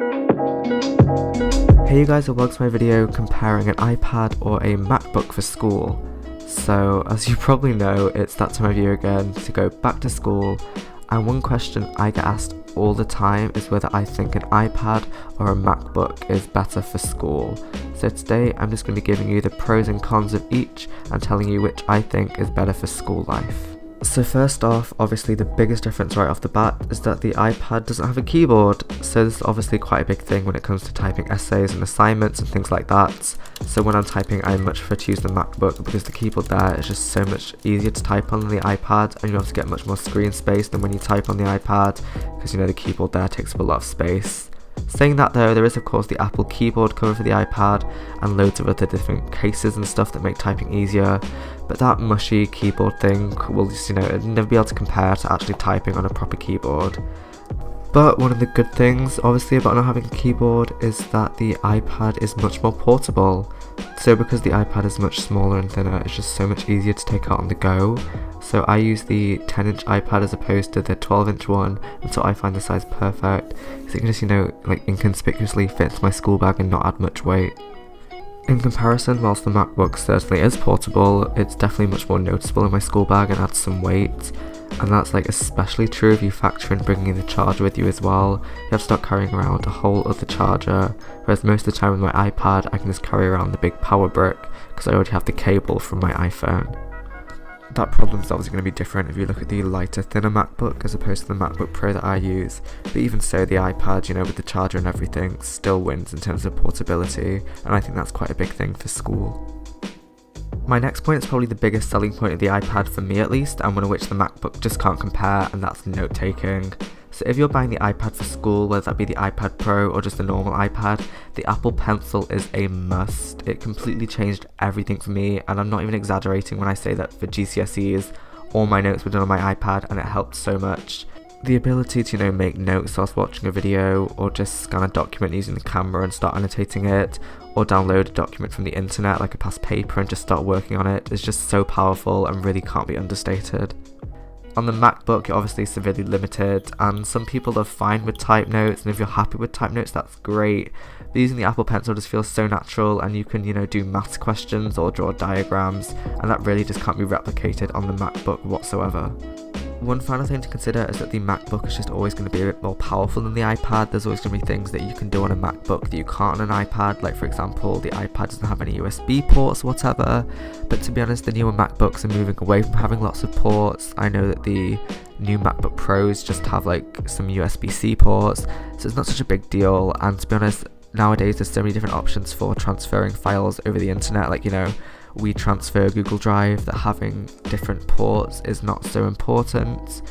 Hey you guys, and welcome to my video comparing an iPad or a MacBook for school. So as you probably know, it's that time of year again to go back to school, and one question I get asked all the time is whether I think an iPad or a MacBook is better for school. So today I'm just going to be giving you the pros and cons of each and telling you which I think is better for school life. So first off, obviously the biggest difference right off the bat is that the iPad doesn't have a keyboard, so this is obviously quite a big thing when it comes to typing essays and assignments and things like that. So when I'm typing, I much prefer to use the MacBook because the keyboard there is just so much easier to type on than the iPad, and you also get much more screen space than when you type on the iPad, because the keyboard there takes up a lot of space. Saying that though, there is of course the Apple keyboard cover for the iPad and loads of other different cases and stuff that make typing easier, but that mushy keyboard thing will just, it'll never be able to compare to actually typing on a proper keyboard. But one of the good things obviously about not having a keyboard is that the iPad is much more portable. So because the iPad is much smaller and thinner, it's just so much easier to take out on the go. So I use the 10-inch iPad as opposed to the 12-inch one until I find the size perfect, because it can just, inconspicuously fit into my school bag and not add much weight. In comparison, whilst the MacBook certainly is portable, it's definitely much more noticeable in my school bag and adds some weight. And that's especially true if you factor in bringing the charger with you as well. You have to start carrying around a whole other charger, whereas most of the time with my iPad I can just carry around the big power brick because I already have the cable from my iPhone. That problem is obviously going to be different if you look at the lighter, thinner MacBook as opposed to the MacBook Pro that I use, but even so the iPad, with the charger and everything, still wins in terms of portability, and I think that's quite a big thing for school. My next point is probably the biggest selling point of the iPad for me at least, and one of which the MacBook just can't compare, and that's note-taking. So if you're buying the iPad for school, whether that be the iPad Pro or just a normal iPad, the Apple Pencil is a must. It completely changed everything for me, and I'm not even exaggerating when I say that for GCSEs, all my notes were done on my iPad and it helped so much. The ability to, make notes whilst watching a video, or just scan a document using the camera and start annotating it, or download a document from the internet like a past paper and just start working on it, is just so powerful and really can't be understated. On the MacBook, you're obviously severely limited, and some people are fine with type notes, and if you're happy with type notes, that's great. But using the Apple Pencil just feels so natural, and you can, do maths questions or draw diagrams, and that really just can't be replicated on the MacBook whatsoever. One final thing to consider is that the MacBook is just always going to be a bit more powerful than the iPad. There's always going to be things that you can do on a MacBook that you can't on an iPad, like for example, the iPad doesn't have any USB ports or whatever, but to be honest, the newer MacBooks are moving away from having lots of ports. I know that the new MacBook Pros just have some USB-C ports, so it's not such a big deal, and to be honest, nowadays there's so many different options for transferring files over the internet, we transfer Google Drive, that having different ports is not so important.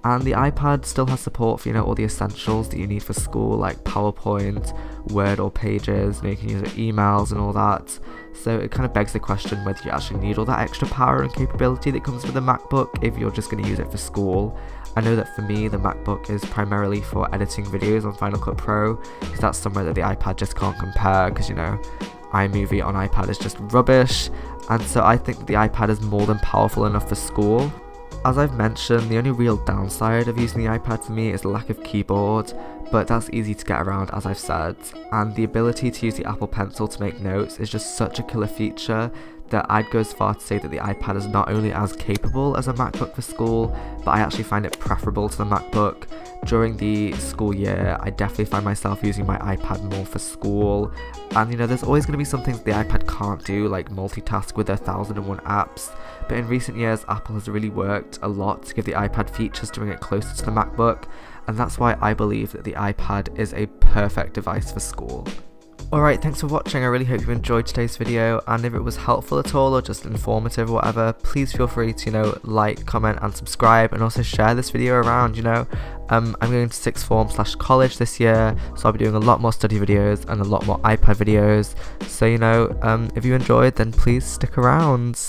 And the iPad still has support for, all the essentials that you need for school, like PowerPoint, Word or Pages, you can use it emails and all that. So it kind of begs the question whether you actually need all that extra power and capability that comes with a MacBook if you're just going to use it for school. I know that for me, the MacBook is primarily for editing videos on Final Cut Pro, because that's somewhere that the iPad just can't compare, because, iMovie on iPad is just rubbish, and so I think that the iPad is more than powerful enough for school. As I've mentioned, the only real downside of using the iPad for me is the lack of keyboard, but that's easy to get around as I've said, and the ability to use the Apple Pencil to make notes is just such a killer feature that I'd go as far to say that the iPad is not only as capable as a MacBook for school, but I actually find it preferable to the MacBook. During the school year, I definitely find myself using my iPad more for school, and there's always going to be some things the iPad can't do, like multitask with their 1001 apps, but in recent years Apple has really worked a lot to give the iPad features to bring it closer to the MacBook, and that's why I believe that the iPad is a perfect device for school. Alright, thanks for watching. I really hope you enjoyed today's video, and if it was helpful at all or just informative or whatever, please feel free to like, comment and subscribe, and also share this video around. I'm going to sixth form / college this year, so I'll be doing a lot more study videos and a lot more iPad videos, so if you enjoyed, then please stick around.